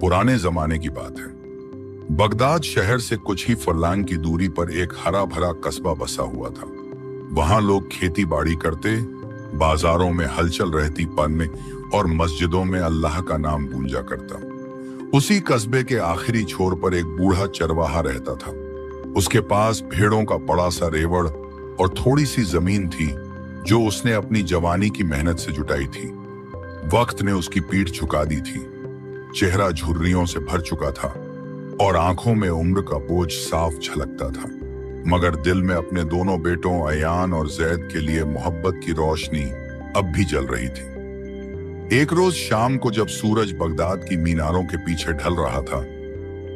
पुराने जमाने की बात है। बगदाद शहर से कुछ ही फरलांग की दूरी पर एक हरा भरा कस्बा बसा हुआ था। वहां लोग खेती बाड़ी करते, बाजारों में हलचल रहती पन्ने और मस्जिदों में अल्लाह का नाम गूंजा करता। उसी कस्बे के आखिरी छोर पर एक बूढ़ा चरवाहा रहता था। उसके पास भेड़ों का बड़ा सा रेवड़ और थोड़ी सी जमीन थी जो उसने अपनी जवानी की मेहनत से जुटाई थी। वक्त ने उसकी पीठ झुका दी थी। चेहरा झुर्रियों से भर चुका था और आंखों में उम्र का बोझ साफ झलकता था, मगर दिल में अपने दोनों बेटों अयान और जैद के लिए मोहब्बत की रोशनी अब भी जल रही थी। एक रोज शाम को जब सूरज बगदाद की मीनारों के पीछे ढल रहा था,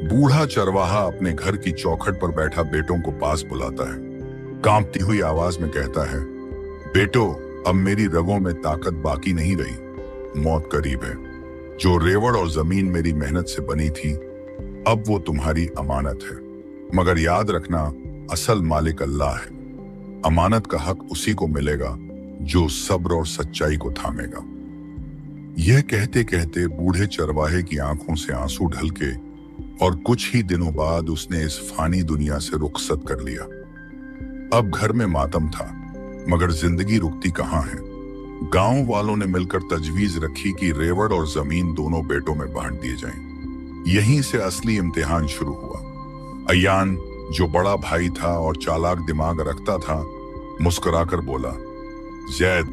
बूढ़ा चरवाहा अपने घर की चौखट पर बैठा बेटों को पास बुलाता है। कांपती हुई आवाज में कहता है, बेटो, अब मेरी रगों में ताकत बाकी नहीं रही। मौत करीब है। जो रेवड़ और जमीन मेरी मेहनत से बनी थी, अब वो तुम्हारी अमानत है। मगर याद रखना, असल मालिक अल्लाह है। अमानत का हक उसी को मिलेगा जो सब्र और सच्चाई को थामेगा। यह कहते कहते बूढ़े चरवाहे की आंखों से आंसू ढलके और कुछ ही दिनों बाद उसने इस फानी दुनिया से रुखसत कर लिया। अब घर में मातम था, मगर जिंदगी रुकती कहाँ है। गांव वालों ने मिलकर तजवीज रखी कि रेवड़ और जमीन दोनों बेटों में बांट दिए जाएं। यहीं से असली इम्तिहान शुरू हुआ। अयान, जो बड़ा भाई था और चालाक दिमाग रखता था, मुस्कुराकर बोला, जैद,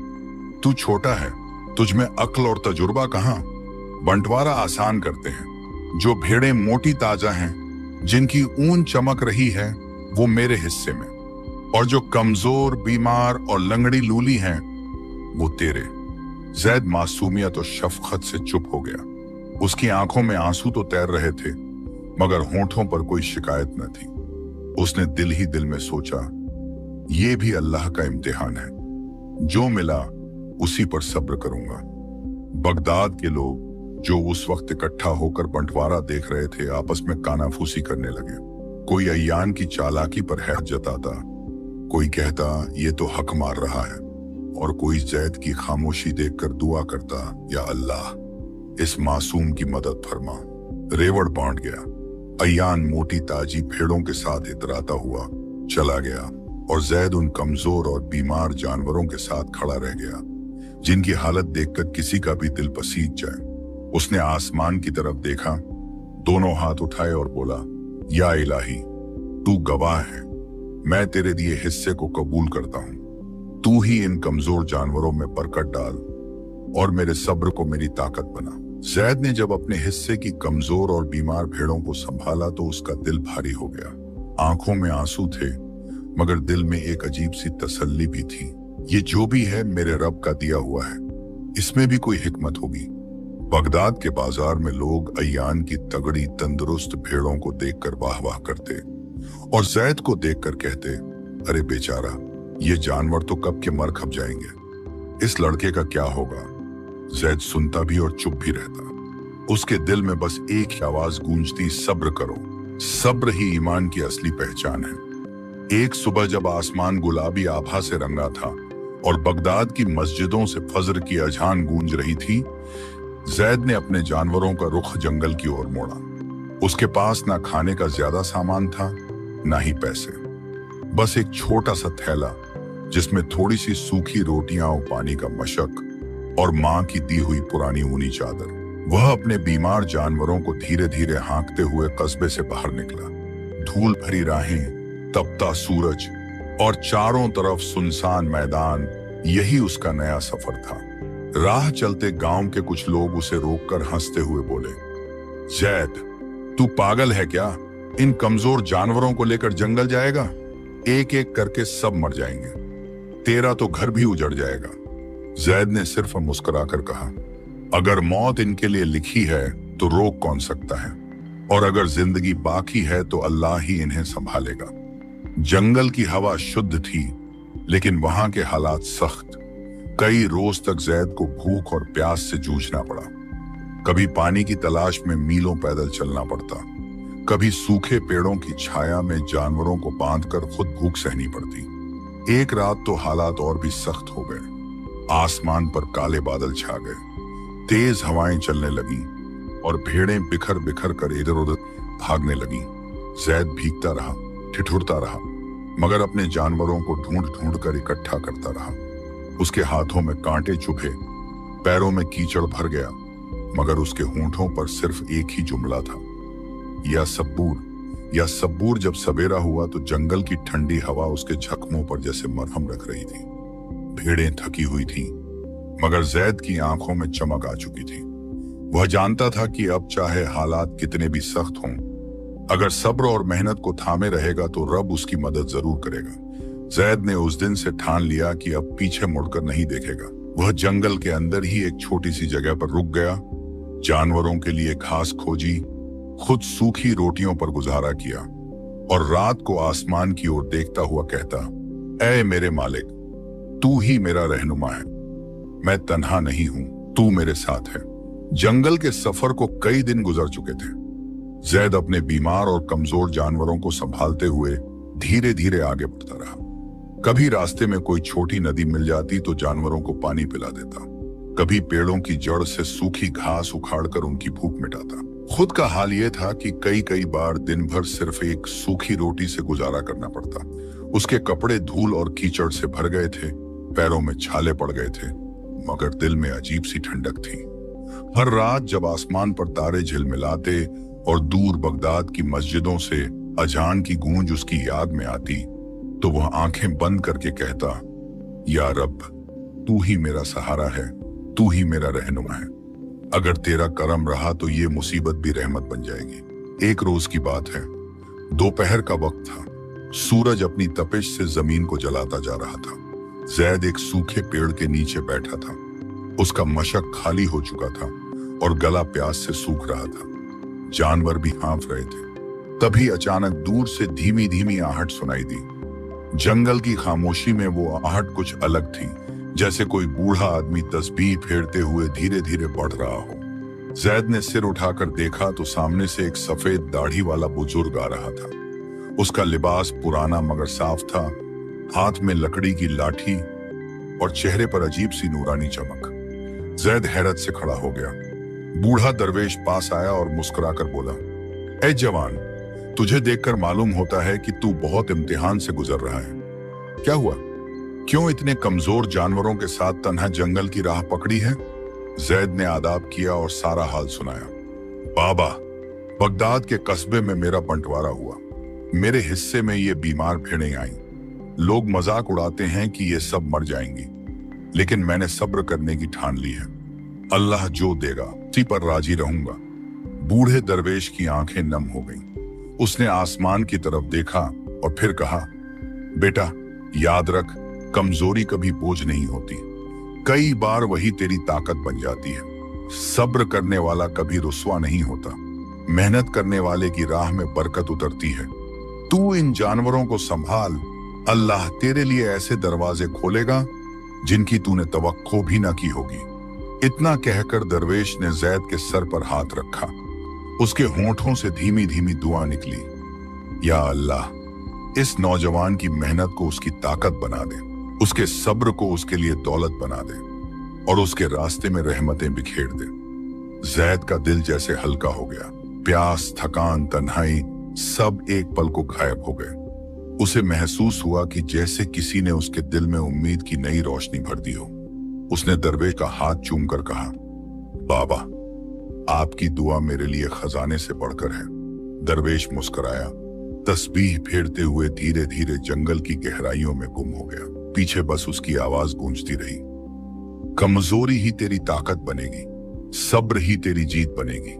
तू छोटा है, तुझ में अक्ल और तजुर्बा कहाँ। बंटवारा आसान करते हैं। जो भेड़ें मोटी ताजा हैं, जिनकी ऊन चमक रही है, वो मेरे हिस्से में, और जो कमजोर, बीमार और लंगड़ी लूली हैं, वो तेरे। जैद मासूमियत और शफकत से चुप हो गया। उसकी आंखों में आंसू तो तैर रहे थे, मगर होंठों पर कोई शिकायत न थी। उसने दिल ही दिल में सोचा, ये भी अल्लाह का इम्तिहान है। जो मिला उसी पर सब्र करूंगा। बगदाद के लोग जो उस वक्त इकट्ठा होकर बंटवारा देख रहे थे, आपस में कानाफूसी करने लगे। कोई अयान की चालाकी पर हैरत जताता, कोई कहता ये तो हक मार रहा है, और कोई जैद की खामोशी देखकर दुआ करता, या अल्लाह, इस मासूम की मदद फरमा। रेवड़ बांट गया। अयान मोटी ताजी भेड़ों के साथ इतराता हुआ चला गया, और जैद उन कमजोर और बीमार जानवरों के साथ खड़ा रह गया, जिनकी हालत देखकर किसी का भी दिल पसीज जाए। उसने आसमान की तरफ देखा, दोनों हाथ उठाए और बोला, या इलाही, तू गवाह है, मैं तेरे दिए हिस्से को कबूल करता हूं। तू ही इन कमजोर जानवरों में बरकत डाल और मेरे सब्र को मेरी ताकत बना। जैद ने जब अपने हिस्से की कमजोर और बीमार भेड़ों को संभाला तो उसका दिल भारी हो गया। आंखों में आंसू थे, मगर दिल में एक अजीब सी तसल्ली भी थी। ये जो भी है मेरे रब का दिया हुआ है, इसमें भी कोई हिकमत होगी। बगदाद के बाजार में लोग अयान की तगड़ी तंदुरुस्त भेड़ों को देखकर वाह वाह करते और जैद को देखकर कहते, अरे बेचारा, ये जानवर तो कब के मर खप जाएंगे। इस लड़के का क्या होगा। जैद सुनता भी और चुप भी रहता। उसके दिल में बस एक ही आवाज गूंजती, सब्र करो। सब्र ही ईमान की असली पहचान है। एक सुबह जब आसमान गुलाबी आभा से रंगा था और बगदाद की मस्जिदों से फजर की अजान गूंज रही थी, जैद ने अपने जानवरों का रुख जंगल की ओर मोड़ा। उसके पास ना खाने का ज्यादा सामान था, ना ही पैसे, बस एक छोटा सा थैला जिसमें थोड़ी सी सूखी रोटियां और पानी का मशक और माँ की दी हुई पुरानी ऊनी चादर। वह अपने बीमार जानवरों को धीरे धीरे हाँकते हुए कस्बे से बाहर निकला। धूल भरी राहें, तपता सूरज और चारों तरफ सुनसान मैदान, यही उसका नया सफर था। राह चलते गांव के कुछ लोग उसे रोककर हंसते हुए बोले, जैद, तू पागल है क्या? इन कमजोर जानवरों को लेकर जंगल जाएगा? एक एक करके सब मर जाएंगे, तेरा तो घर भी उजड़ जाएगा। जैद ने सिर्फ मुस्कुराकर कहा, अगर मौत इनके लिए लिखी है तो रोक कौन सकता है, और अगर जिंदगी बाकी है तो अल्लाह ही इन्हें संभालेगा। जंगल की हवा शुद्ध थी, लेकिन वहां के हालात सख्त। कई रोज तक जैद को भूख और प्यास से जूझना पड़ा। कभी पानी की तलाश में मीलों पैदल चलना पड़ता, कभी सूखे पेड़ों की छाया में जानवरों को बांधकर खुद भूख सहनी पड़ती। एक रात तो हालात और भी सख्त हो गए। आसमान पर काले बादल छा गए, तेज हवाएं चलने लगीं और भेड़ें बिखर बिखर कर इधर उधर भागने लगी। जैद भीगता रहा, ठिठुरता रहा, मगर अपने जानवरों को ढूंढ ढूंढ कर इकट्ठा करता रहा। उसके हाथों में कांटे चुभे, पैरों में कीचड़ भर गया, मगर उसके होंठों पर सिर्फ एक ही जुमला था, या सब्बूर। या सब्बूर। जब सवेरा हुआ तो जंगल की ठंडी हवा उसके जख्मों पर जैसे मरहम रख रही थी। भेड़ें थकी हुई थीं, मगर जैद की आंखों में चमक आ चुकी थी। वह जानता था कि अब चाहे हालात कितने भी सख्त हों, अगर सब्र और मेहनत को थामे रहेगा तो रब उसकी मदद जरूर करेगा। जैद ने उस दिन से ठान लिया कि अब पीछे मुड़कर नहीं देखेगा। वह जंगल के अंदर ही एक छोटी सी जगह पर रुक गया, जानवरों के लिए घास खोजी, खुद सूखी रोटियों पर गुजारा किया और रात को आसमान की ओर देखता हुआ कहता, ऐ मेरे मालिक, तू ही मेरा रहनुमा है, मैं तन्हा नहीं हूं, तू मेरे साथ है। जंगल के सफर को कई दिन गुजर चुके थे। जैद अपने बीमार और कमजोर जानवरों को संभालते हुए धीरे धीरे आगे बढ़ता रहा। कभी रास्ते में कोई छोटी नदी मिल जाती तो जानवरों को पानी पिला देता, कभी पेड़ों की जड़ से सूखी घास उखाड़कर उनकी भूख मिटाता। खुद का हाल यह था कि कई बार दिन भर सिर्फ एक सूखी रोटी से गुजारा करना पड़ता। उसके कपड़े धूल और कीचड़ से भर गए थे, पैरों में छाले पड़ गए थे, मगर दिल में अजीब सी ठंडक थी। हर रात जब आसमान पर तारे झिलमिलाते और दूर बगदाद की मस्जिदों से अजान की गूंज उसकी याद में आती तो वह आंखें बंद करके कहता, या रब, तू ही मेरा सहारा है, तू ही मेरा रहनुमा है। अगर तेरा करम रहा तो ये मुसीबत भी रहमत बन जाएगी। एक रोज की बात है, दोपहर का वक्त था। सूरज अपनी तपिश से जमीन को जलाता जा रहा था। जैद एक सूखे पेड़ के नीचे बैठा था। उसका मशक खाली हो चुका था और गला प्यास से सूख रहा था। जानवर भी हाँफ रहे थे। तभी अचानक दूर से धीमी धीमी आहट सुनाई दी। जंगल की खामोशी में वो आहट कुछ अलग थी, जैसे कोई बूढ़ा आदमी तस्बीह फेरते हुए धीरे धीरे बढ़ रहा हो। जैद ने सिर उठाकर देखा तो सामने से एक सफेद दाढ़ी वाला बुजुर्ग आ रहा था। उसका लिबास पुराना मगर साफ था, हाथ में लकड़ी की लाठी और चेहरे पर अजीब सी नूरानी चमक। जैद हैरत से खड़ा हो गया। बूढ़ा दरवेश पास आया और मुस्कुराकर बोला, ए जवान, तुझे देखकर मालूम होता है कि तू बहुत इम्तिहान से गुजर रहा है। क्या हुआ? क्यों इतने कमजोर जानवरों के साथ तन्हा जंगल की राह पकड़ी है? जैद ने आदाब किया और सारा हाल सुनाया। बाबा, बगदाद के कस्बे में मेरा बंटवारा हुआ। मेरे हिस्से में ये बीमार भेड़ें आईं। लोग मजाक उड़ाते हैं कि ये सब मर जाएंगी, लेकिन मैंने सब्र करने की ठान ली है। अल्लाह जो देगा उसी पर राजी रहूंगा। बूढ़े दरवेश की आंखें नम हो गईं। उसने आसमान की तरफ देखा और फिर कहा, बेटा, याद रख, कमजोरी कभी बोझ नहीं होती, कई बार वही तेरी ताकत बन जाती है। सब्र करने वाला कभी रुस्वा नहीं होता। मेहनत करने वाले की राह में बरकत उतरती है। तू इन जानवरों को संभाल, अल्लाह तेरे लिए ऐसे दरवाजे खोलेगा जिनकी तूने तवक्को भी ना की होगी। इतना कहकर दरवेश ने जैद के सर पर हाथ रखा। उसके होंठों से धीमी धीमी दुआ निकली, या अल्लाह, इस नौजवान की मेहनत को उसकी ताकत बना दे, उसके सब्र को उसके लिए दौलत बना दे और उसके रास्ते में रहमतें बिखेर दे। जैद का दिल जैसे हल्का हो गया। प्यास, थकान, तन्हाई सब एक पल को गायब हो गए। उसे महसूस हुआ कि जैसे किसी ने उसके दिल में उम्मीद की नई रोशनी भर दी हो। उसने दरवेश का हाथ चूमकर कहा, बाबा, आपकी दुआ मेरे लिए खजाने से बढ़कर है। दरवेश मुस्कुराया, तस्बीह फेरते हुए धीरे धीरे जंगल की गहराइयों में गुम हो गया। पीछे बस उसकी आवाज गूंजती रही, कमजोरी ही तेरी ताकत बनेगी, सब्र ही तेरी जीत बनेगी।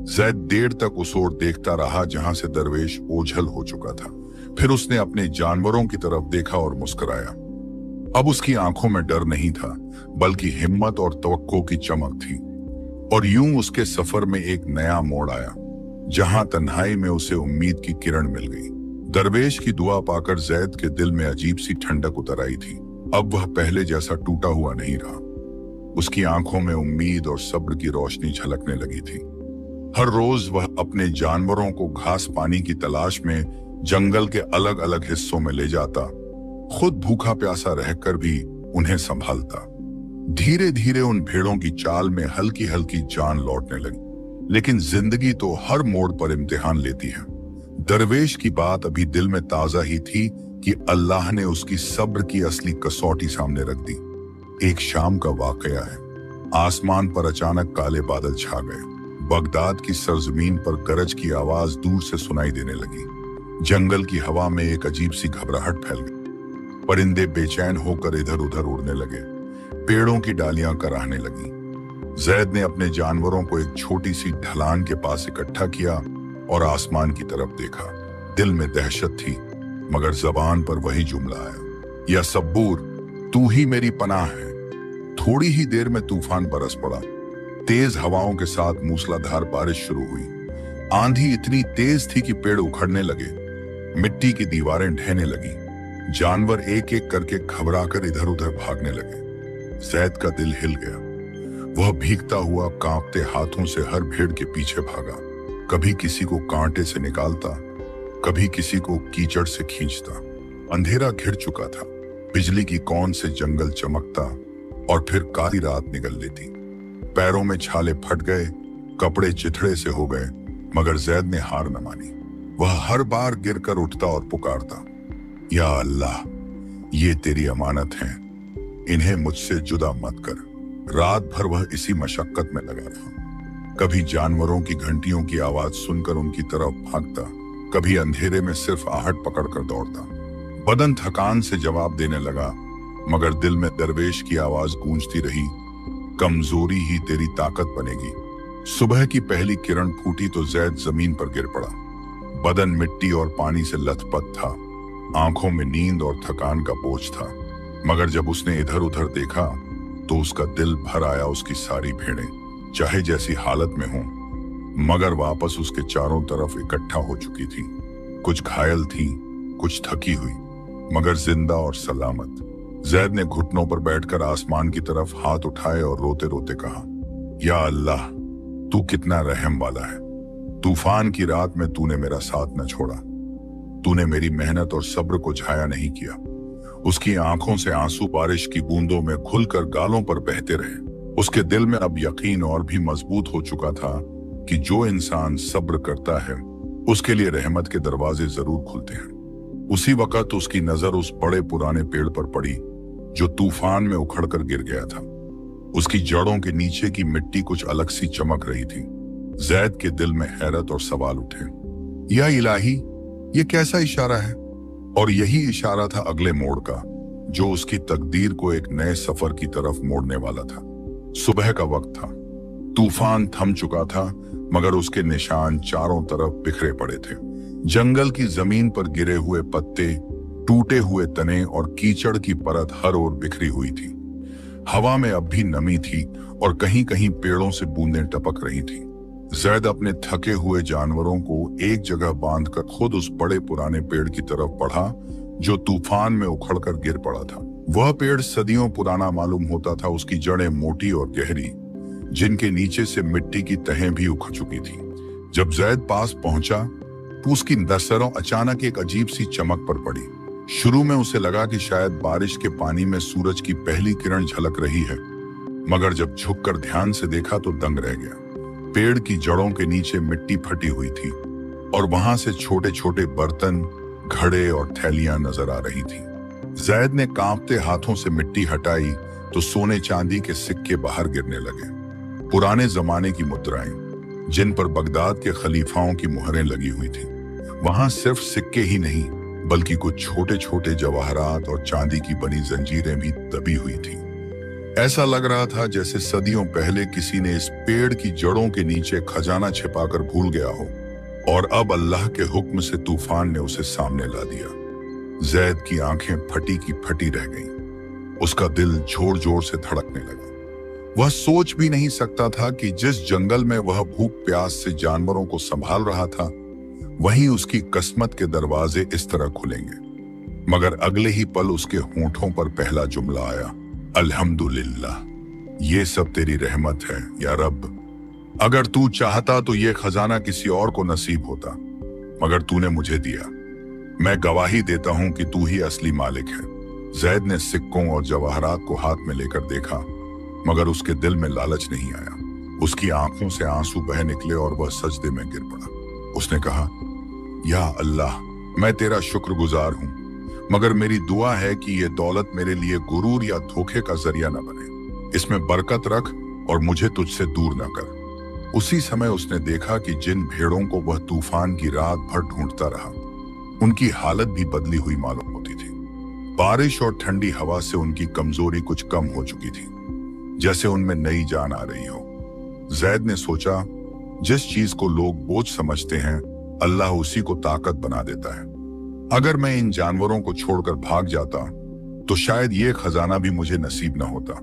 जैद देर तक उस ओर देखता रहा जहां से दरवेश ओझल हो चुका था। फिर उसने अपने जानवरों की तरफ देखा और मुस्कुराया। अब उसकी आंखों में डर नहीं था, बल्कि हिम्मत और तवक्को की चमक थी। और यूं उसके सफर में एक नया मोड़ आया, जहां तन्हाई में उसे उम्मीद की किरण मिल गई। दरवेश की दुआ पाकर जैद के दिल में अजीब सी ठंडक उतर आई थी। अब वह पहले जैसा टूटा हुआ नहीं रहा। उसकी आंखों में उम्मीद और सब्र की रोशनी झलकने लगी थी। हर रोज वह अपने जानवरों को घास पानी की तलाश में जंगल के अलग अलग हिस्सों में ले जाता, खुद भूखा प्यासा रहकर भी उन्हें संभालता। धीरे धीरे उन भेड़ों की चाल में हल्की हल्की जान लौटने लगी, लेकिन जिंदगी तो हर मोड़ पर इम्तिहान लेती है। दरवेश की बात अभी दिल में ताजा ही थी कि अल्लाह ने उसकी सब्र की असली कसौटी सामने रख दी। एक शाम का वाकया है। आसमान पर अचानक काले बादल छा गए। बगदाद की सरजमीन पर गरज की आवाज दूर से सुनाई देने लगी। जंगल की हवा में एक अजीब सी घबराहट फैल गई। परिंदे बेचैन होकर इधर उधर उड़ने लगे। पेड़ों की डालियां कराहने लगी। जैद ने अपने जानवरों को एक छोटी सी ढलान के पास इकट्ठा किया और आसमान की तरफ देखा। दिल में दहशत थी, मगर जबान पर वही जुमला आया, या सब्बूर, तू ही मेरी पनाह है। थोड़ी ही देर में तूफान बरस पड़ा। तेज हवाओं के साथ मूसलाधार बारिश शुरू हुई। आंधी इतनी तेज थी कि पेड़ उखड़ने लगे, मिट्टी की दीवारें ढहने लगी। जानवर एक एक करके घबराकर इधर उधर भागने लगे। जैद का दिल हिल गया। वह भीगता हुआ कांपते हाथों से हर भेड़ के पीछे भागा। कभी किसी को कांटे से निकालता, कभी किसी को कीचड़ से खींचता। अंधेरा घिर चुका था। बिजली की कौन से जंगल चमकता और फिर काली रात निकल लेती। पैरों में छाले फट गए, कपड़े चिथड़े से हो गए, मगर जैद ने हार न मानी। वह हर बार गिरकर उठता और पुकारता, या अल्लाह, ये तेरी अमानत है, इन्हें मुझसे जुदा मत कर। रात भर वह इसी मशक्कत में लगा रहा। कभी जानवरों की घंटियों की आवाज सुनकर उनकी तरफ भागता, कभी अंधेरे में सिर्फ आहट पकड़कर दौड़ता। बदन थकान से जवाब देने लगा, मगर दिल में दरवेश की आवाज गूंजती रही, कमजोरी ही तेरी ताकत बनेगी। सुबह की पहली किरण फूटी तो जैद जमीन पर गिर पड़ा। बदन मिट्टी और पानी से लथपथ था। आंखों में नींद और थकान का बोझ था। मगर जब उसने इधर उधर देखा तो उसका दिल भर आया। उसकी सारी भेड़ें चाहे जैसी हालत में हों, मगर वापस उसके चारों तरफ इकट्ठा हो चुकी थी। कुछ घायल थी, कुछ थकी हुई, मगर जिंदा और सलामत। जैद ने घुटनों पर बैठकर आसमान की तरफ हाथ उठाए और रोते रोते कहा, या अल्लाह, तू कितना रहम वाला है। तूफान की रात में तूने मेरा साथ न छोड़ा। तूने मेरी मेहनत और सब्र को झाया नहीं किया। उसकी आंखों से आंसू बारिश की बूंदों में खुलकर गालों पर बहते रहे। उसके दिल में अब यकीन और भी मजबूत हो चुका था कि जो इंसान सब्र करता है उसके लिए रहमत के दरवाजे जरूर खुलते हैं। उसी वक्त उसकी नजर उस बड़े पुराने पेड़ पर पड़ी जो तूफान में उखड़कर गिर गया था। उसकी जड़ों के नीचे की मिट्टी कुछ अलग सी चमक रही थी। जैद के दिल में हैरत और सवाल उठे, या इलाही, ये कैसा इशारा है? और यही इशारा था अगले मोड़ का, जो उसकी तकदीर को एक नए सफर की तरफ मोड़ने वाला था। सुबह का वक्त था। तूफान थम चुका था, मगर उसके निशान चारों तरफ बिखरे पड़े थे। जंगल की जमीन पर गिरे हुए पत्ते, टूटे हुए तने और कीचड़ की परत हर ओर बिखरी हुई थी। हवा में अब भी नमी थी और कहीं कहीं पेड़ों से बूंदें टपक रही थी। जैद अपने थके हुए जानवरों को एक जगह बांधकर खुद उस बड़े पुराने पेड़ की तरफ बढ़ा जो तूफान में उखड़कर गिर पड़ा था। वह पेड़ सदियों पुराना मालूम होता था। उसकी जड़ें मोटी और गहरी, जिनके नीचे से मिट्टी की तहें भी उखड़ चुकी थी। जब जैद पास पहुंचा तो उसकी नजरों अचानक एक अजीब सी चमक पर पड़ी। शुरू में उसे लगा कि शायद बारिश के पानी में सूरज की पहली किरण झलक रही है, मगर जब झुककर ध्यान से देखा तो दंग रह गया। पेड़ की जड़ों के नीचे मिट्टी फटी हुई थी और वहां से छोटे छोटे बर्तन, घड़े और थैलियां नजर आ रही थी। जैद ने कांपते हाथों से मिट्टी हटाई तो सोने चांदी के सिक्के बाहर गिरने लगे। पुराने जमाने की मुद्राएं, जिन पर बगदाद के खलीफाओं की मुहरें लगी हुई थी। वहां सिर्फ सिक्के ही नहीं, बल्कि कुछ छोटे छोटे जवाहरात और चांदी की बनी जंजीरें भी दबी हुई थी। ऐसा लग रहा था जैसे सदियों पहले किसी ने इस पेड़ की जड़ों के नीचे खजाना छिपाकर भूल गया हो और अब अल्लाह के हुक्म से तूफान ने उसे सामने ला दिया। जैद की आंखें फटी की फटी रह गईं। उसका दिल जोर जोर से धड़कने लगा। वह सोच भी नहीं सकता था कि जिस जंगल में वह भूख प्यास से जानवरों को संभाल रहा था, वहीं उसकी किस्मत के दरवाजे इस तरह खुलेंगे। मगर अगले ही पल उसके होंठों पर पहला जुमला आया, अल्हम्दुलिल्लाह, ये सब तेरी रहमत है या रब। अगर तू चाहता तो ये खजाना किसी और को नसीब होता, मगर तूने मुझे दिया। मैं गवाही देता हूं कि तू ही असली मालिक है। जैद ने सिक्कों और जवाहरात को हाथ में लेकर देखा, मगर उसके दिल में लालच नहीं आया। उसकी आंखों से आंसू बह निकले और वह सजदे में गिर पड़ा। उसने कहा, या अल्लाह, मैं तेरा शुक्रगुजार हूं, मगर मेरी दुआ है कि ये दौलत मेरे लिए गुरूर या धोखे का जरिया न बने। इसमें बरकत रख और मुझे तुझसे दूर न कर। उसी समय उसने देखा कि जिन भेड़ों को वह तूफान की रात भर ढूंढता रहा, उनकी हालत भी बदली हुई मालूम होती थी। बारिश और ठंडी हवा से उनकी कमजोरी कुछ कम हो चुकी थी, जैसे उनमें नई जान आ रही हो। जैद ने सोचा, जिस चीज को लोग बोझ समझते हैं, अल्लाह उसी को ताकत बना देता है। अगर मैं इन जानवरों को छोड़कर भाग जाता तो शायद ये खजाना भी मुझे नसीब न होता।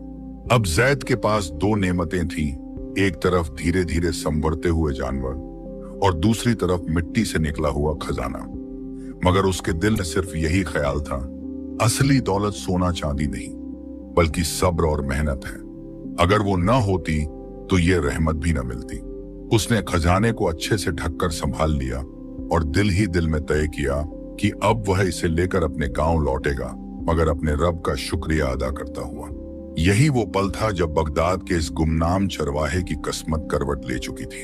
अब जैद के पास दो नेमतें थीं, एक तरफ धीरे धीरे संवरते हुए जानवर और दूसरी तरफ मिट्टी से निकला हुआ खजाना। मगर उसके दिल में सिर्फ यही ख्याल था, असली दौलत सोना चांदी नहीं, बल्कि सब्र और मेहनत है। अगर वो न होती तो ये रहमत भी न मिलती। उसने खजाने को अच्छे से ढककर संभाल लिया और दिल ही दिल में तय किया कि अब वह इसे लेकर अपने गांव लौटेगा, मगर अपने रब का शुक्रिया अदा करता हुआ। यही वो पल था जब बगदाद के इस गुमनाम चरवाहे की किस्मत करवट ले चुकी थी।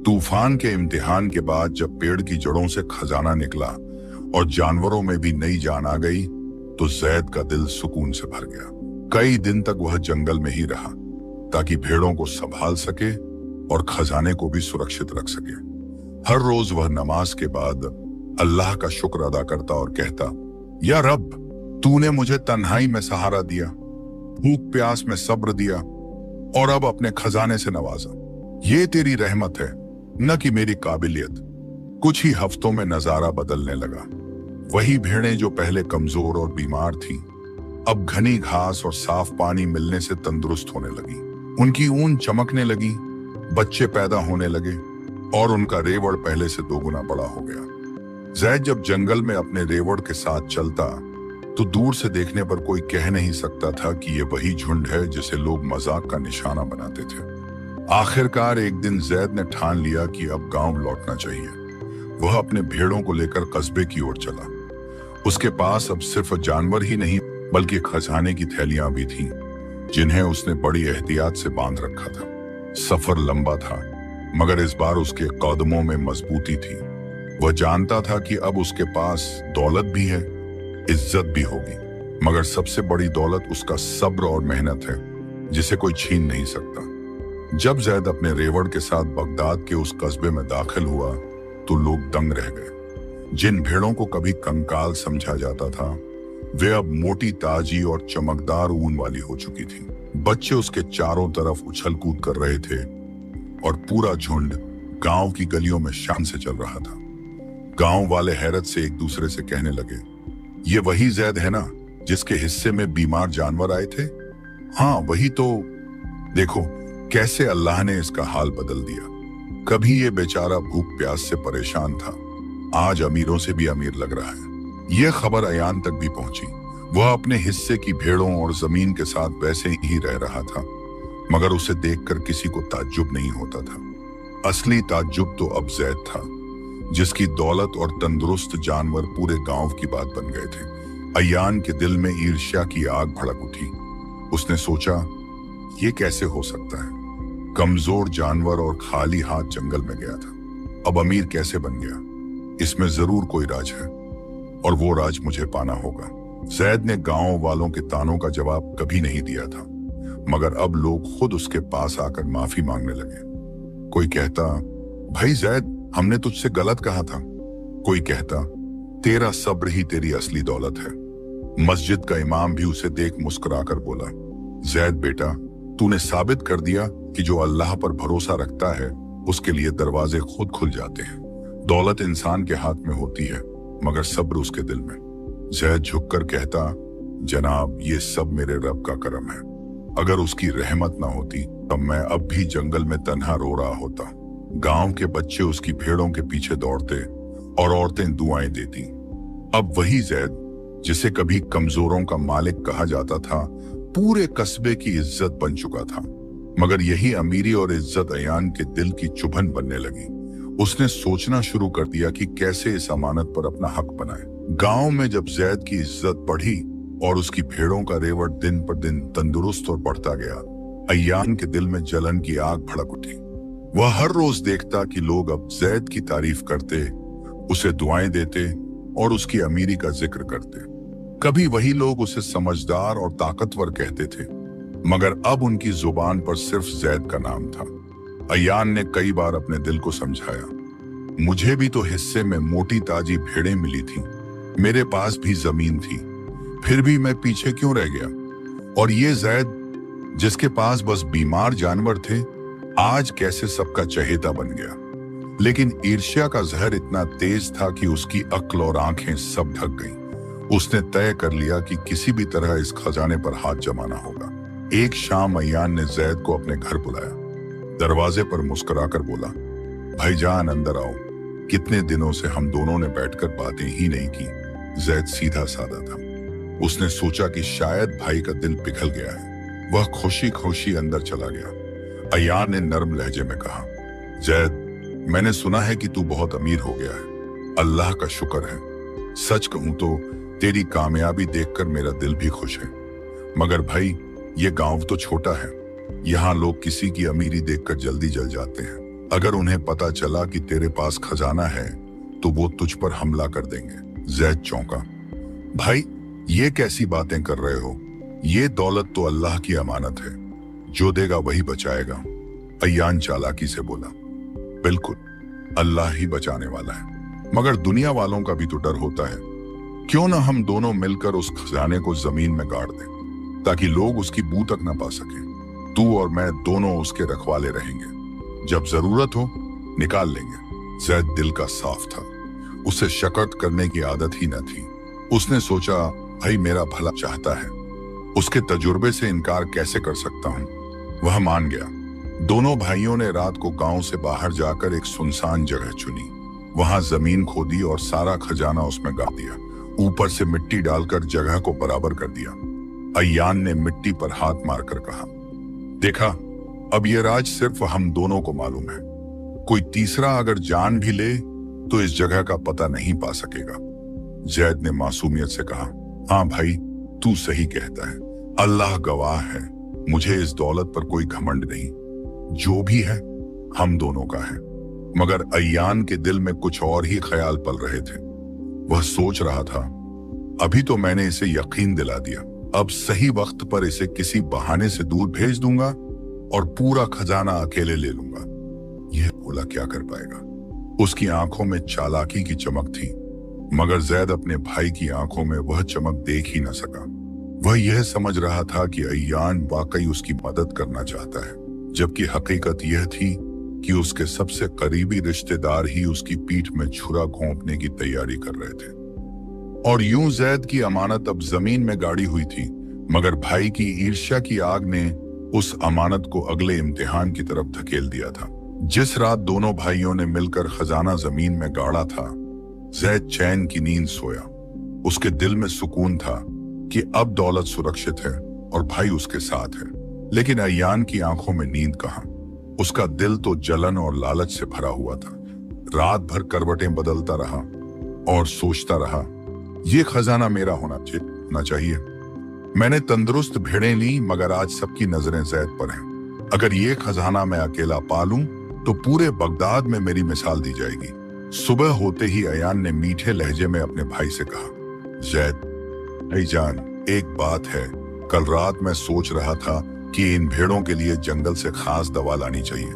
तूफान के इम्तिहान के बाद जब पेड़ की जड़ों से खजाना निकला और जानवरों में भी नई जान आ गई, तो जैद का दिल सुकून से भर गया। कई दिन तक वह जंगल में ही रहा, ताकि भेड़ों को संभाल सके और खजाने को भी सुरक्षित रख सके। हर रोज वह नमाज के बाद अल्लाह का शुक्र अदा करता और कहता, या रब, तूने मुझे तन्हाई में सहारा दिया, भूख प्यास में सब्र दिया और अब अपने खजाने से नवाजा। ये तेरी रहमत है, न कि मेरी काबिलियत। कुछ ही हफ्तों में नजारा बदलने लगा। वही भेड़ें जो पहले कमजोर और बीमार थीं, अब घनी घास और साफ पानी मिलने से तंदुरुस्त होने लगी। उनकी ऊन चमकने लगी, बच्चे पैदा होने लगे और उनका रेवड़ पहले से दोगुना बड़ा हो गया। जैद जब जंगल में अपने रेवड़ के साथ चलता तो दूर से देखने पर कोई कह नहीं सकता था कि ये वही झुंड है जिसे लोग मजाक का निशाना बनाते थे। आखिरकार एक दिन जैद ने ठान लिया कि अब गांव लौटना चाहिए। वह अपने भेड़ों को लेकर कस्बे की ओर चला। उसके पास अब सिर्फ जानवर ही नहीं, बल्कि खजाने की थैलियां भी थीं, जिन्हें उसने बड़ी एहतियात से बांध रखा था। सफर लंबा था, मगर इस बार उसके कदमों में मजबूती थी। वह जानता था कि अब उसके पास दौलत भी है, इज्जत भी होगी, मगर सबसे बड़ी दौलत उसका सब्र और मेहनत है, जिसे कोई छीन नहीं सकता। जब जैद अपने रेवड़ के साथ बगदाद के उस कस्बे में दाखिल हुआ तो लोग दंग रह गए। जिन भेड़ों को कभी कंकाल समझा जाता था, वे अब मोटी ताजी और चमकदार ऊन वाली हो चुकी थी। बच्चे उसके चारों तरफ उछल कूद कर रहे थे और पूरा झुंड गांव की गलियों में शान से चल रहा था। गांव वाले हैरत से एक दूसरे से कहने लगे, ये वही जैद है ना, जिसके हिस्से में बीमार जानवर आए थे? हाँ, वही तो। देखो कैसे अल्लाह ने इसका हाल बदल दिया। कभी ये बेचारा भूख प्यास से परेशान था, आज अमीरों से भी अमीर लग रहा है। यह खबर अयान तक भी पहुंची। वह अपने हिस्से की भेड़ों और जमीन के साथ वैसे ही रह रहा था, मगर उसे देखकर किसी को ताज्जुब नहीं होता था। असली ताज्जुब तो अब जैद था, जिसकी दौलत और तंदुरुस्त जानवर पूरे गांव की बात बन गए थे। अयान के दिल में ईर्ष्या की आग भड़क उठी। उसने सोचा, ये कैसे हो सकता है? कमजोर जानवर और खाली हाथ जंगल में गया था, अब अमीर कैसे बन गया? इसमें जरूर कोई राज है और वो राज मुझे पाना होगा। जैद ने गांव वालों के तानों का जवाब कभी नहीं दिया था, मगर अब लोग खुद उसके पास आकर माफी मांगने लगे। कोई कहता, भाई जैद, हमने तुझसे गलत कहा था। कोई कहता, तेरा सब्र ही तेरी असली दौलत है। मस्जिद का इमाम भी उसे देख मुस्कुराकर बोला, जैद बेटा, तूने साबित कर दिया कि जो अल्लाह पर भरोसा रखता है उसके लिए दरवाजे खुद खुल जाते हैं। दौलत इंसान के हाथ में होती है, मगर सब्र उसके दिल में। जैद झुककर कहता, जनाब, ये सब मेरे रब का करम है। अगर उसकी रहमत ना होती तब मैं अब भी जंगल में तन्हा रो रहा होता। गांव के बच्चे उसकी भेड़ों के पीछे दौड़ते और औरतें दुआएं देती। अब वही जैद, जिसे कभी कमजोरों का मालिक कहा जाता था, पूरे कस्बे की इज्जत बन चुका था। मगर यही अमीरी और इज्जत अयान के दिल की चुभन बनने लगी। उसने सोचना शुरू कर दिया कि कैसे इस अमानत पर अपना हक बनाए। गांव में जब जैद की इज्जत बढ़ी और उसकी भेड़ों का रेवड़ दिन पर दिन तंदुरुस्त और बढ़ता गया, अय्यान के दिल में जलन की आग भड़क उठी। वह हर रोज देखता कि लोग अब जैद की तारीफ करते, उसे दुआएं देते और उसकी अमीरी का जिक्र करते। कभी वही लोग उसे समझदार और ताकतवर कहते थे, मगर अब उनकी जुबान पर सिर्फ जैद का नाम था। अय्यान ने कई बार अपने दिल को समझाया, मुझे भी तो हिस्से में मोटी ताजी भेड़ें मिली थी, मेरे पास भी जमीन थी, फिर भी मैं पीछे क्यों रह गया? और ये जैद जिसके पास बस बीमार जानवर थे, आज कैसे सबका चहेता बन गया? लेकिन ईर्ष्या का जहर इतना तेज था कि उसकी अक्ल और आंखें सब ढक गईं। उसने तय कर लिया कि किसी भी तरह इस खजाने पर हाथ जमाना होगा। एक शाम अय्यान ने जैद को अपने घर बुलाया। दरवाजे पर मुस्कुराकर बोला, भाईजान अंदर आओ, कितने दिनों से हम दोनों ने बैठकर बातें ही नहीं की। जैद सीधा साधा था। उसने सोचा कि शायद भाई का दिल पिघल गया है। वह खुशी खुशी अंदर चला गया। अय्यान ने नर्म लहजे में कहा, जैद, मैंने सुना है कि तू बहुत अमीर हो गया है। अल्लाह का शुक्र है। सच कहूं तो तेरी कामयाबी देखकर मेरा दिल भी खुश है। मगर भाई, ये गांव तो छोटा है, यहाँ लोग किसी की अमीरी देखकर जल्दी जल जाते हैं। अगर उन्हें पता चला कि तेरे पास खजाना है तो वो तुझ पर हमला कर देंगे। जैद चौंका, भाई ये कैसी बातें कर रहे हो? ये दौलत तो अल्लाह की अमानत है, जो देगा वही बचाएगा। अय्यान चालाकी से बोला, बिल्कुल, अल्लाह ही बचाने वाला है, मगर दुनिया वालों का भी तो डर होता है। क्यों ना हम दोनों मिलकर उस खजाने को जमीन में गाड़ दें, ताकि लोग उसकी बू तक ना पा सके। तू और मैं दोनों उसके रखवाले रहेंगे, जब जरूरत हो निकाल लेंगे। जैद दिल का साफ था, उसे शकर्त करने की आदत ही न थी। उसने सोचा, भाई मेरा भला चाहता है, उसके तजुर्बे से इनकार कैसे कर सकता हूं। वह मान गया। दोनों भाइयों ने रात को गांव से बाहर जाकर एक सुनसान जगह चुनी। वहां जमीन खोदी और सारा खजाना उसमें गाड़ दिया। ऊपर से मिट्टी डालकर जगह को बराबर कर दिया। अय्यान ने मिट्टी पर हाथ मारकर कहा, देखा, अब ये राज सिर्फ हम दोनों को मालूम है। कोई तीसरा अगर जान भी ले तो इस जगह का पता नहीं पा सकेगा। जैद ने मासूमियत से कहा, हाँ भाई, तू सही कहता है। अल्लाह गवाह है, मुझे इस दौलत पर कोई घमंड नहीं। जो भी है हम दोनों का है। मगर अय्यान के दिल में कुछ और ही ख्याल पल रहे थे। वह सोच रहा था, अभी तो मैंने इसे यकीन दिला दिया, अब सही वक्त पर इसे किसी बहाने से दूर भेज दूंगा और पूरा खजाना अकेले ले लूंगा। यह भोला क्या कर पाएगा? उसकी आंखों में चालाकी की चमक थी, मगर जैद अपने भाई की आंखों में वह चमक देख ही न सका। वह यह समझ रहा था कि अय्यान वाकई उसकी मदद करना चाहता है, जबकि हकीकत यह थी कि उसके सबसे करीबी रिश्तेदार ही उसकी पीठ में छुरा घोंपने की तैयारी कर रहे थे। और यूं जैद की अमानत अब जमीन में गाड़ी हुई थी, मगर भाई की ईर्ष्या की आग ने उस अमानत को अगले इम्तिहान की तरफ धकेल दिया था। जिस रात दोनों भाइयों ने मिलकर खजाना जमीन में गाड़ा था, जैद चैन की नींद सोया। उसके दिल में सुकून था कि अब दौलत सुरक्षित है और भाई उसके साथ है। लेकिन अय्यान की आंखों में नींद कहां? उसका दिल तो जलन और लालच से भरा हुआ था। रात भर करवटें बदलता रहा और सोचता रहा, ये खजाना मेरा होना चाहिए। मैंने तंदुरुस्त भेड़ें ली, मगर आज सबकी नजरें जैद पर हैं। अगर ये खजाना मैं अकेला पालूं तो पूरे बगदाद में मेरी मिसाल दी जाएगी। सुबह होते ही अय्यान ने मीठे लहजे में अपने भाई से कहा, जैद भाईजान, एक बात है, कल रात मैं सोच रहा था कि इन भेड़ों के लिए जंगल से खास दवा लानी चाहिए।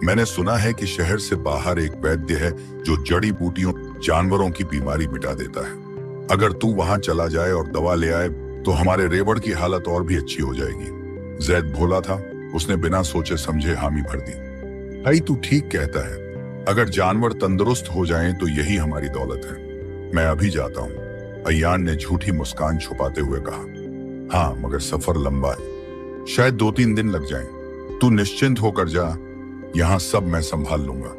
मैंने सुना है कि शहर से बाहर एक वैद्य है जो जड़ी बूटियों जानवरों की बीमारी मिटा देता है। अगर तू वहां चला जाए और दवा ले आए तो हमारे रेवड़ की हालत और भी अच्छी हो जाएगी। जैद भोला था, उसने बिना सोचे समझे हामी भर दी। भाई तू ठीक कहता है, अगर जानवर तंदुरुस्त हो जाएं तो यही हमारी दौलत है। मैं अभी जाता हूँ। अय्यान ने झूठी मुस्कान छुपाते हुए कहा, हाँ मगर सफर लंबा है, शायद 2-3 दिन लग जाएं। तू निश्चिंत होकर जा, यहाँ सब मैं संभाल लूंगा।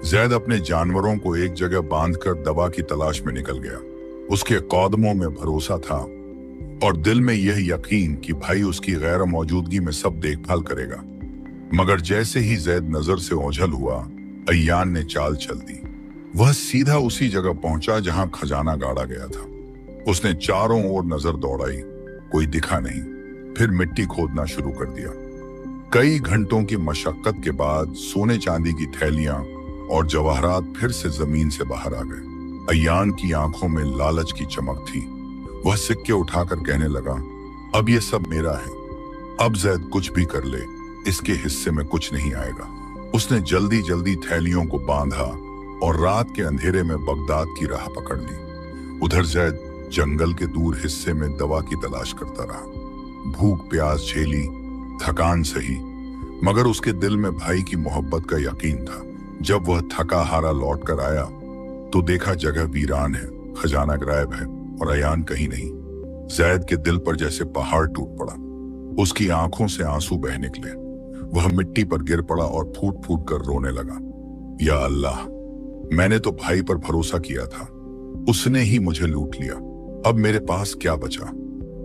जैद अपने जानवरों को एक जगह बांधकर दवा की तलाश में निकल गया। उसके कदमों में भरोसा था और दिल में यह यकीन कि भाई उसकी गैर मौजूदगी में सब देखभाल करेगा। मगर जैसे ही जैद नजर से ओझल हुआ, अय्यान ने चाल चल दी। वह सीधा उसी जगह पहुंचा जहां खजाना गाड़ा गया था। उसने चारों ओर नजर दौड़ाई, कोई दिखा नहीं। फिर मिट्टी खोदना शुरू कर दिया। कई घंटों की मशक्कत के बाद सोने चांदी की थैलियां और जवाहरात फिर से जमीन से बाहर आ गए। अयान की आंखों में लालच की चमक थी। वह सिक्के उठाकर कहने लगा, अब ये सब मेरा है। अब जैद कुछ भी कर ले, इसके हिस्से में कुछ नहीं आएगा। उसने जल्दी जल्दी थैलियों को बांधा और रात के अंधेरे में बगदाद की राह पकड़ ली। उधर जैद जंगल के दूर हिस्से में दवा की तलाश करता रहा। भूख प्यास झेली, थकान सही, मगर उसके दिल में भाई की मोहब्बत का यकीन था। जब वह थका हारा लौट कर आया तो देखा जगह वीरान है, खजाना गायब है और अयान कहीं नहीं। जैद के दिल पर जैसे पहाड़ टूट पड़ा। उसकी आंखों से आंसू बह निकले। वह मिट्टी पर गिर पड़ा और फूट फूट कर रोने लगा। या अल्लाह, मैंने तो भाई पर भरोसा किया था, उसने ही मुझे लूट लिया। अब मेरे पास क्या बचा?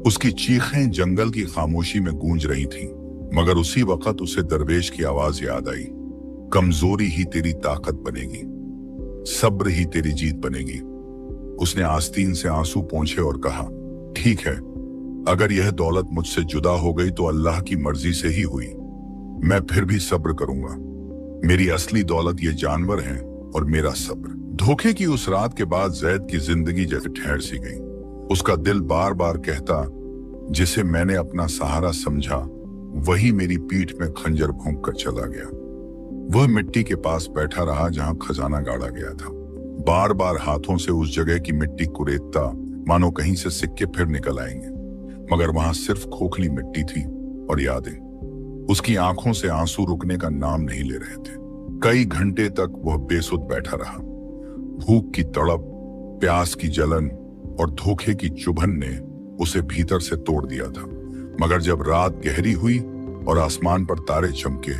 उसकी चीखें जंगल की खामोशी में गूंज रही थीं, मगर उसी वक्त उसे दरवेश की आवाज याद आई। कमजोरी ही तेरी ताकत बनेगी, सब्र ही तेरी जीत बनेगी। उसने आस्तीन से आंसू पोंछे और कहा, ठीक है, अगर यह दौलत मुझसे जुदा हो गई तो अल्लाह की मर्जी से ही हुई। मैं फिर भी सब्र करूंगा। मेरी असली दौलत ये जानवर हैं और मेरा सब्र। धोखे की उस रात के बाद जैद की जिंदगी जैसे ठहर सी गई। उसका दिल बार बार कहता, जिसे मैंने अपना सहारा समझा वही मेरी पीठ में खंजर भोंक कर चला गया। वह मिट्टी के पास बैठा रहा जहां खजाना गाड़ा गया था। बार बार हाथों से उस जगह की मिट्टी कुरेदता, मानो कहीं से सिक्के फिर निकल आएंगे, मगर वहां सिर्फ खोखली मिट्टी थी और यादें। उसकी आंखों से आंसू रुकने का नाम नहीं ले रहे थे। कई घंटे तक वह बेसुध बैठा रहा। भूख की तड़प, प्यास की जलन और धोखे की चुभन ने उसे भीतर से तोड़ दिया था। मगर जब रात गहरी हुई और आसमान पर तारे चमके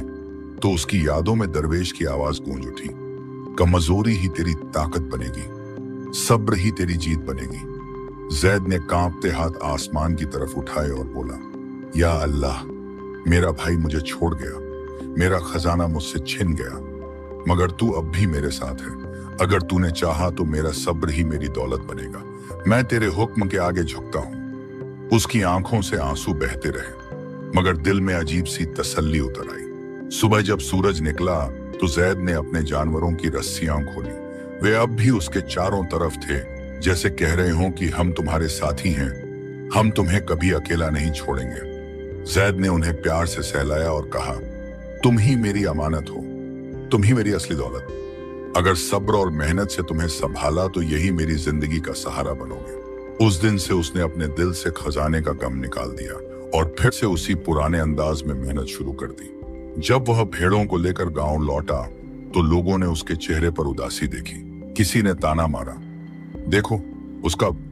तो उसकी यादों में दरवेश की आवाज गूंज उठी। कमजोरी ही तेरी ताकत बनेगी, सब्र ही तेरी जीत बनेगी। जैद ने कांपते हाथ आसमान की तरफ उठाए और बोला, या अल्लाह, मेरा भाई मुझे छोड़ गया, मेरा खजाना मुझसे छिन गया, मगर तू अब भी मेरे साथ है। अगर तूने चाहा तो मेरा सब्र ही मेरी दौलत बनेगा। मैं तेरे हुक्म के आगे झुकता हूं। उसकी आंखों से आंसू बहते रहे, मगर दिल में अजीब सी तसल्ली उतर आई। सुबह जब सूरज निकला तो जैद ने अपने जानवरों की रस्सियां खोली। वे अब भी उसके चारों तरफ थे, जैसे कह रहे हों कि हम तुम्हारे साथी हैं, हम तुम्हें कभी अकेला नहीं छोड़ेंगे। जैद ने उन्हें प्यार से सहलाया और कहा, तुम ही मेरी अमानत हो, तुम ही मेरी असली दौलत। अगर सब्र और मेहनत से तुम्हें संभाला तो यही मेरी जिंदगी का सहारा बनोगे। उस दिन से उसने अपने दिल से खजाने का गम निकाल दिया और फिर से उसी पुराने अंदाज में मेहनत शुरू कर दी। जब वह भेड़ों को लेकर गांव लौटा तो लोगों ने उसके चेहरे पर उदासी देखी। किसी ने ताना मारा, देखो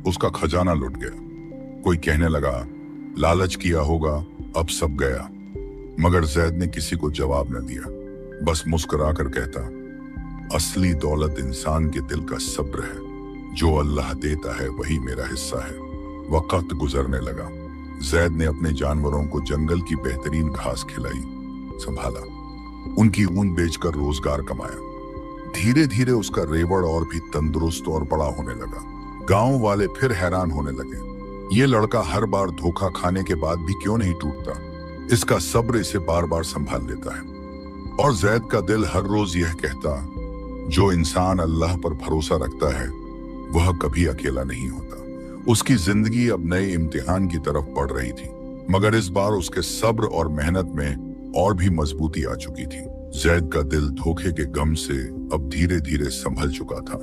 उसका खजाना लुट गया। कोई कहने लगा, लालच किया होगा, अब सब गया। मगर जैद ने किसी को जवाब न दिया, बस मुस्कुराकर कहता, असली दौलत इंसान के दिल का सब्र है। जो अल्लाह देता है वही मेरा हिस्सा है। वक्त गुजरने लगा। जैद ने अपने जानवरों को जंगल की बेहतरीन घास खिलाई, संभाला, उनकी ऊन बेचकर रोजगार कमाया। धीरे धीरे उसका रेवड़ और भी तंदुरुस्त और बड़ा होने लगा। गांव वाले फिर हैरान होने लगे, ये लड़का हर बार धोखा खाने के बाद भी क्यों नहीं टूटता? इसका सब्र इसे बार बार संभाल लेता है। और जैद का दिल हर रोज यह कहता, जो इंसान अल्लाह पर भरोसा रखता है वह कभी अकेला नहीं होता। उसकी जिंदगी अब नए इम्तिहान की तरफ बढ़ रही थी, मगर इस बार उसके सब्र और मेहनत में और भी मजबूती आ चुकी थी। जैद का दिल धोखे के गम से अब धीरे धीरे संभल चुका था।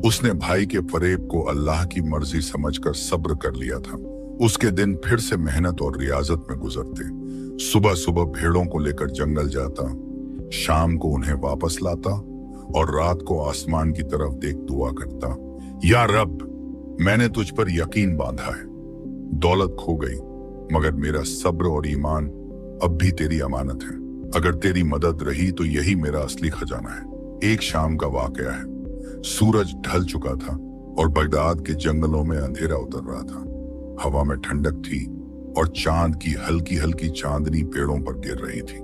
उसने भाई के फरेब को अल्लाह की मर्जी समझकर सब्र कर लिया था। उसके दिन फिर से मेहनत और रियाजत में गुजरते। सुबह सुबह भेड़ों को लेकर जंगल जाता, शाम को उन्हें वापस लाता और रात को आसमान की तरफ देख दुआ करता, या रब, मैंने तुझ पर यकीन बांधा है। दौलत खो गई, मगर मेरा सब्र और ईमान अब भी तेरी अमानत है। अगर तेरी मदद रही तो यही मेरा असली खजाना है। एक शाम का वाकया है। सूरज ढल चुका था और बगदाद के जंगलों में अंधेरा उतर रहा था। हवा में ठंडक थी और चांद की हल्की हल्की चांदनी पेड़ों पर गिर रही थी।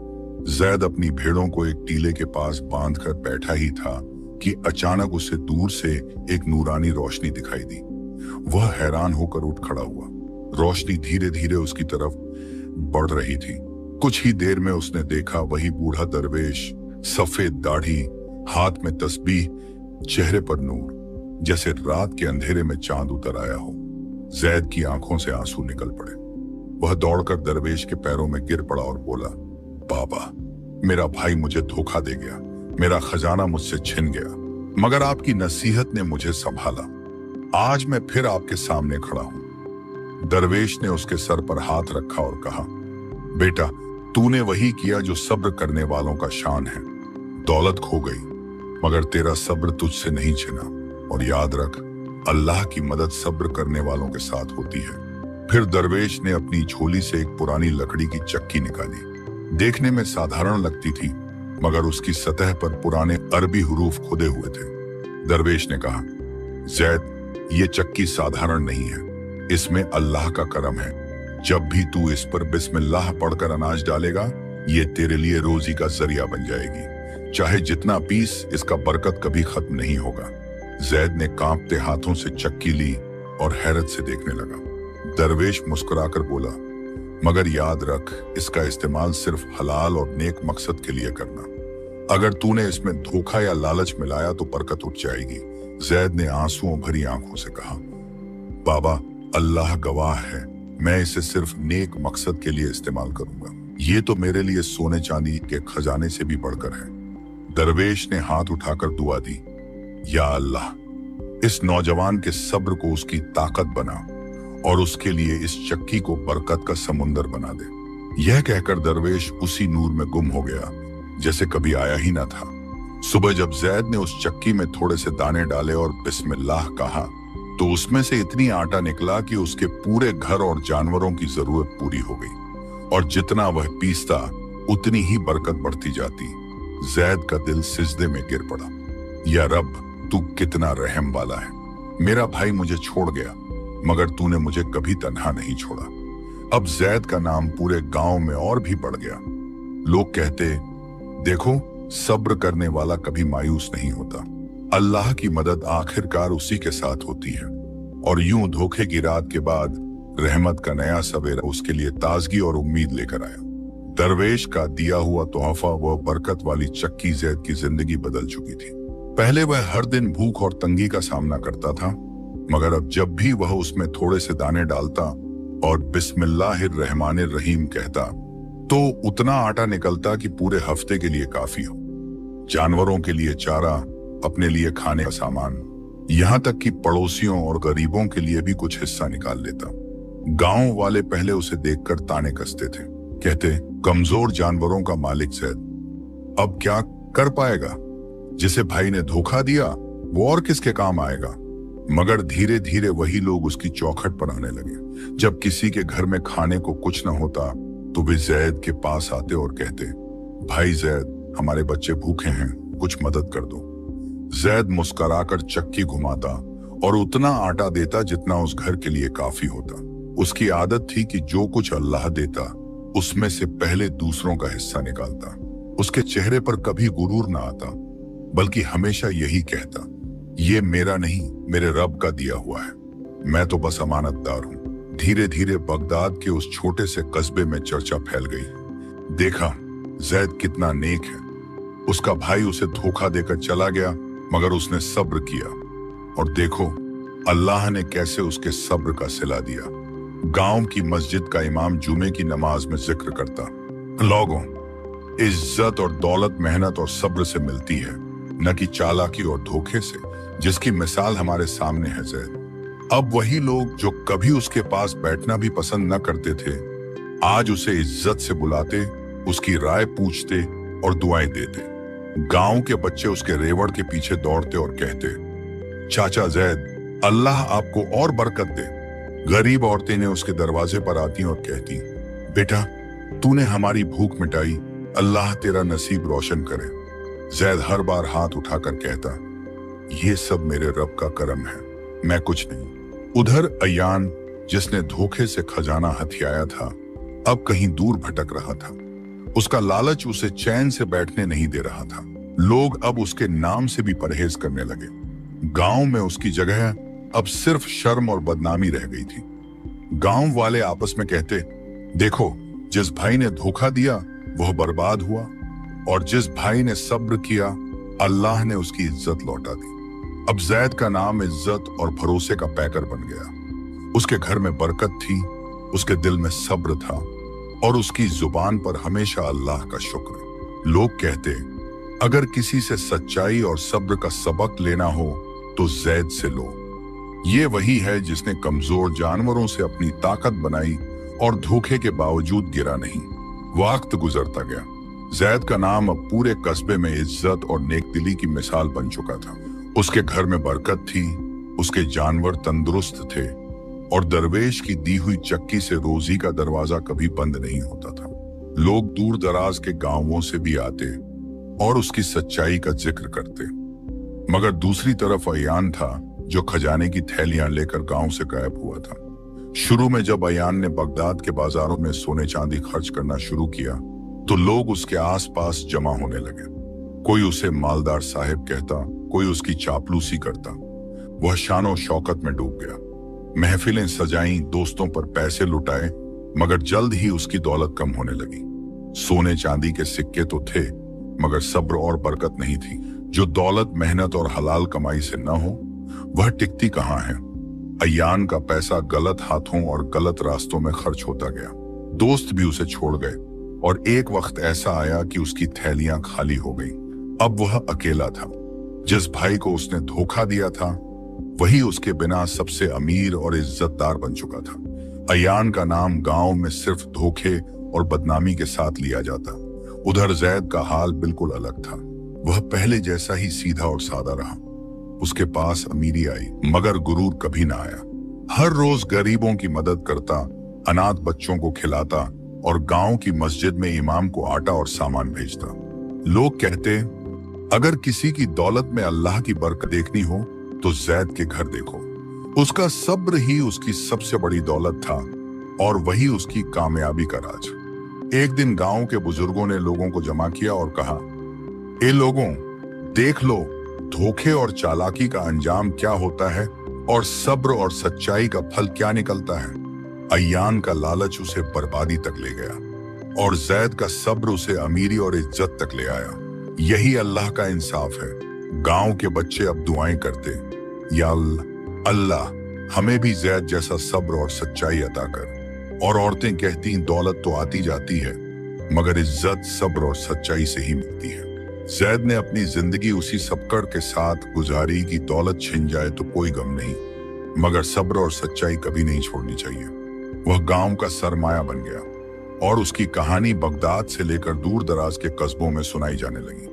जैद अपनी भेड़ों को एक टीले के पास बांधकर बैठा ही था कि अचानक उसे दूर से एक नूरानी रोशनी दिखाई दी। वह हैरान होकर उठ खड़ा हुआ। रोशनी धीरे धीरे उसकी तरफ बढ़ रही थी कुछ ही देर में उसने देखा वही बूढ़ा दरवेश, सफेद दाढ़ी, हाथ में तस्बीह, चेहरे पर नूर, जैसे रात के अंधेरे में चांद उतर आया हो। जैद की आंखों से आंसू निकल पड़े। वह दौड़कर दरवेश के पैरों में गिर पड़ा और बोला, बाबा, मेरा भाई मुझे धोखा दे गया, मेरा खजाना मुझसे छिन गया, मगर आपकी नसीहत ने मुझे संभाला। आज मैं फिर आपके सामने खड़ा हूं। दरवेश ने उसके सर पर हाथ रखा और कहा, बेटा, तूने वही किया जो सब्र करने वालों का शान है। दौलत खो गई, मगर तेरा सब्र तुझसे नहीं छिना। और याद रख, अल्लाह की मदद सब्र करने वालों के साथ होती है। फिर दरवेश ने अपनी झोली से एक पुरानी लकड़ी की चक्की निकाली। देखने में साधारण लगती थी, मगर उसकी सतह पर पुराने अरबी हुरूफ खुदे हुए थे। दरवेश ने कहा, जैद, ये चक्की साधारण नहीं है, इसमें अल्लाह का करम है। जब भी तू इस पर बिस्मिल्लाह पढ़कर अनाज डालेगा, ये तेरे लिए रोजी का जरिया बन जाएगी। चाहे जितना पीस, इसका बरकत कभी खत्म नहीं होगा। जैद ने कांपते हाथों से चक्की ली और हैरत से देखने लगा। दरवेश मुस्कुराकर बोला, मगर याद रख, इसका इस्तेमाल सिर्फ हलाल और नेक मकसद के लिए करना। अगर तूने इसमें धोखा या लालच मिलाया तो बरकत उठ जाएगी। जैद ने आंसुओं भरी आंखों से कहा, बाबा, अल्लाह गवाह है, मैं इसे सिर्फ नेक मकसद के लिए इस्तेमाल करूंगा। ये तो मेरे लिए सोने चांदी के खजाने से भी बढ़कर है। दरवेश ने हाथ उठाकर दुआ दी, या अल्लाह, इस नौजवान के सब्र को उसकी ताकत बना और उसके लिए इस चक्की को बरकत का समुंदर बना दे। यह कहकर दरवेश उसी नूर में गुम हो गया जैसे कभी आया ही ना था। सुबह जब जैद ने उस चक्की में थोड़े से दाने डाले और बिस्मिल्लाह कहा, तो उसमें से इतनी आटा निकला कि उसके पूरे घर और जानवरों की जरूरत पूरी हो गई। और जितना वह पीसता, उतनी ही बरकत बढ़ती जाती। जैद का दिल सिजदे में गिर पड़ा। या रब, तू कितना रहम वाला है। मेरा भाई मुझे छोड़ गया, मगर तूने मुझे कभी तन्हा नहीं छोड़ा। अब जैद का नाम पूरे गांव में और भी बढ़ गया। लोग कहते, देखो, सब्र करने वाला कभी मायूस नहीं होता। अल्लाह की मदद आखिरकार उसी के साथ होती है। और यूं धोखे की रात के बाद रहमत का नया सवेरा उसके लिए ताजगी और उम्मीद लेकर आया। दरवेश का दिया हुआ तोहफा, वह बरकत वाली चक्की, जैद की जिंदगी बदल चुकी थी। पहले वह हर दिन भूख और तंगी का सामना करता था, मगर अब जब भी वह उसमें थोड़े से दाने डालता और बिस्मिल्लाहिर्रहमानिर्रहीम कहता, तो उतना आटा निकलता कि पूरे हफ्ते के लिए काफी हो। जानवरों के लिए चारा, अपने लिए खाने का सामान, यहाँ तक कि पड़ोसियों और गरीबों के लिए भी कुछ हिस्सा निकाल लेता। गांव वाले पहले उसे देखकर ताने कसते थे, कहते, कमजोर जानवरों का मालिक जैद अब क्या कर पाएगा? जिसे भाई ने धोखा दिया, वो और किसके काम आएगा? मगर धीरे धीरे वही लोग उसकी चौखट पर आने लगे। जब किसी के घर में खाने को कुछ न होता, तो वे जैद के पास आते और कहते, भाई जैद, हमारे बच्चे भूखे हैं, कुछ मदद कर दो। जैद मुस्कुराकर चक्की घुमाता और उतना आटा देता जितना उस घर के लिए काफी होता। उसकी आदत थी कि जो कुछ अल्लाह देता, उसमें से पहले दूसरों का हिस्सा निकालता। उसके चेहरे पर कभी गुरूर ना आता, बल्कि हमेशा यही कहता, ये मेरा नहीं, मेरे रब का दिया हुआ है, मैं तो बस अमानतदार हूं। धीरे धीरे बगदाद के उस छोटे से कस्बे में चर्चा फैल गई। देखा, जैद कितना नेक है। उसका भाई उसे धोखा देकर चला गया, मगर उसने सब्र किया। और देखो, अल्लाह ने कैसे उसके सब्र का सिला दिया। गांव की मस्जिद का इमाम जुमे की नमाज में जिक्र करता, लोगों, इज्जत और दौलत मेहनत और सब्र से मिलती है, न कि चालाकी और धोखे से, जिसकी मिसाल हमारे सामने है जैद। अब वही लोग जो कभी उसके पास बैठना भी पसंद न करते थे, आज उसे इज्जत से बुलाते, उसकी राय पूछते और दुआएं देते। गांव के बच्चे उसके रेवड़ के पीछे दौड़ते और कहते, चाचा जैद, अल्लाह आपको और बरकत दे। गरीब औरतें ने उसके दरवाजे पर आती और कहती, बेटा, तूने हमारी भूख मिटाई, अल्लाह तेरा नसीब रोशन करे। जैद हर बार हाथ उठाकर कहता, ये सब मेरे रब का करम है, मैं कुछ नहीं। उधर अयान, जिसने धोखे से खजाना हथियाया था, अब कहीं दूर भटक रहा था। उसका लालच उसे चैन से बैठने नहीं दे रहा था। लोग अब उसके नाम से भी परहेज करने लगे। गांव में उसकी जगह अब सिर्फ शर्म और बदनामी रह गई थी। गांव वाले आपस में कहते, देखो, जिस भाई ने धोखा दिया वह बर्बाद हुआ, और जिस भाई ने सब्र किया अल्लाह ने उसकी इज्जत लौटा दी। अब जैद का नाम इज्जत और भरोसे का पैकर बन गया। उसके घर में बरकत थी, उसके दिल में सब्र था, और उसकी जुबान पर हमेशा अल्लाह का शुक्र। लोग कहते, अगर किसी से सच्चाई और सब्र का सबक लेना हो तो जैद से लो। ये वही है जिसने कमजोर जानवरों से अपनी ताकत बनाई और धोखे के बावजूद गिरा नहीं। वक्त गुजरता गया, जैद का नाम अब पूरे कस्बे में इज्जत और नेकदिली की मिसाल बन चुका था। उसके घर में बरकत थी, उसके जानवर तंदुरुस्त थे, और दरवेश की दी हुई चक्की से रोजी का दरवाजा कभी बंद नहीं होता था। लोग दूर दराज के गांवों से भी आते और उसकी सच्चाई का जिक्र करते। मगर दूसरी तरफ अयान था जो खजाने की थैलियां लेकर गांव से गायब हुआ था। शुरू में जब अयान ने बगदाद के बाजारों में सोने चांदी खर्च करना शुरू किया तो लोग उसके आसपास जमा होने लगे। कोई उसे मालदार साहब कहता, कोई उसकी चापलूसी करता। वह शानो शौकत में डूब गया। महफिलें सजाई, दोस्तों पर पैसे लुटाए, मगर जल्द ही उसकी दौलत कम होने लगी। सोने चांदी के सिक्के तो थे, मगर सब्र और बरकत नहीं थी। जो दौलत मेहनत और हलाल कमाई से न हो वह टिकती कहाँ है। अयान का पैसा गलत हाथों और गलत रास्तों में खर्च होता गया। दोस्त भी उसे छोड़ गए, और एक वक्त ऐसा आया कि उसकी थैलियां खाली हो गई। अब वह अकेला था। जिस भाई को उसने धोखा दिया था वही उसके बिना सबसे अमीर और इज्जतदार बन चुका था। अयान का नाम गांव में सिर्फ धोखे और बदनामी के साथ लिया जाता। उधर जैद का हाल बिल्कुल अलग था। वह पहले जैसा ही सीधा और सादा रहा। उसके पास अमीरी आई, मगर गुरूर कभी ना आया। हर रोज गरीबों की मदद करता, अनाथ बच्चों को खिलाता, और गांव की मस्जिद में इमाम को आटा और सामान भेजता। लोग कहते, अगर किसी की दौलत में अल्लाह की बरकत देखनी हो तो जैद के घर देखो। उसका सब्र ही उसकी सबसे बड़ी दौलत था, और वही उसकी कामयाबी का राज। एक दिन गांव के बुजुर्गों ने लोगों को जमा किया और कहा, ए लोगों, देख लो धोखे और चालाकी का अंजाम क्या होता है और सब्र और सच्चाई का फल क्या निकलता है। अयान का लालच उसे बर्बादी तक ले गया, और जैद का सब्र उसे अमीरी और इज्जत तक ले आया। यही अल्लाह का इंसाफ है। गांव के बच्चे अब दुआएं करते, या अल्लाह हमें भी जैद जैसा सब्र और सच्चाई अता कर। और औरतें कहती, दौलत तो आती जाती है, मगर इज्जत सब्र और सच्चाई से ही मिलती है। जैद ने अपनी जिंदगी उसी सबकड़ के साथ गुजारी कि दौलत छिन जाए तो कोई गम नहीं, मगर सब्र और सच्चाई कभी नहीं छोड़नी चाहिए। वह गांव का सरमाया बन गया, और उसकी कहानी बगदाद से लेकर दूर दराज के कस्बों में सुनाई जाने लगी।